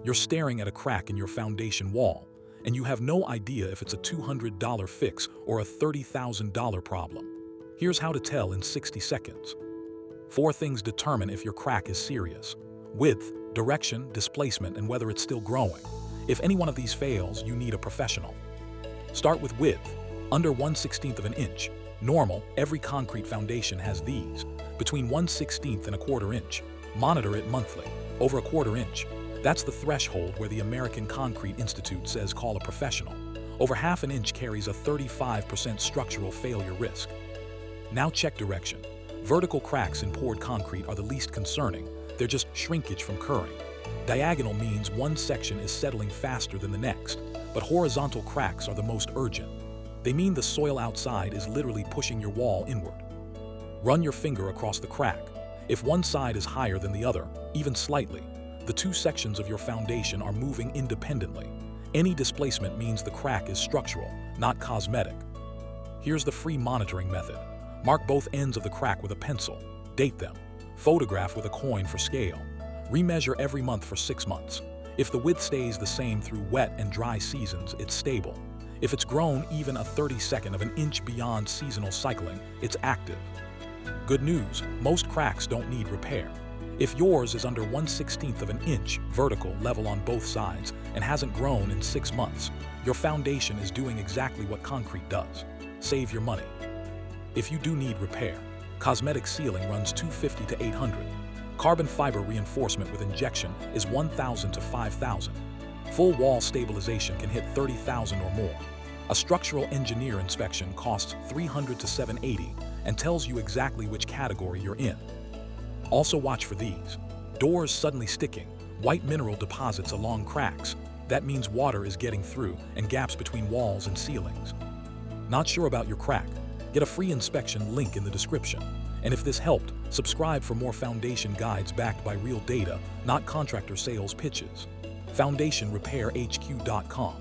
You're staring at a crack in your foundation wall, and you have no idea if it's a $200 fix or a $30,000 problem. Here's how to tell in 60 seconds. 4 things determine if your crack is serious: width, direction, displacement, and whether it's still growing. If any one of these fails, you need a professional. Start with width, under 1/16 of an inch. Normal, every concrete foundation has these. Between 1/16 and a 1/4 inch. Monitor it monthly. Over a 1/4 inch. That's the threshold where the American Concrete Institute says call a professional. Over 1/2 an inch carries a 35% structural failure risk. Now check direction. Vertical cracks in poured concrete are the least concerning. They're just shrinkage from curring. Diagonal means one section is settling faster than the next, but horizontal cracks are the most urgent. They mean the soil outside is literally pushing your wall inward. Run your finger across the crack. If one side is higher than the other, even slightly, the 2 sections of your foundation are moving independently. Any displacement means the crack is structural, not cosmetic. Here's the free monitoring method. Mark both ends of the crack with a pencil. Date them. Photograph with a coin for scale. Remeasure every month for 6 months. If the width stays the same through wet and dry seasons, it's stable. If it's grown even a 32nd of an inch beyond seasonal cycling, it's active. Good news, most cracks don't need repair. If yours is under 1/16 of an inch, vertical, level on both sides, and hasn't grown in 6 months, your foundation is doing exactly what concrete does. Save your money. If you do need repair, cosmetic sealing runs $250 to $800. Carbon fiber reinforcement with injection is $1,000 to $5,000. Full wall stabilization can hit $30,000 or more. A structural engineer inspection costs $300 to $780 and tells you exactly which category you're in. Also watch for these. Doors suddenly sticking, white mineral deposits along cracks. That means water is getting through, and gaps between walls and ceilings. Not sure about your crack? Get a free inspection link in the description. And if this helped, subscribe for more foundation guides backed by real data, not contractor sales pitches. FoundationRepairHQ.com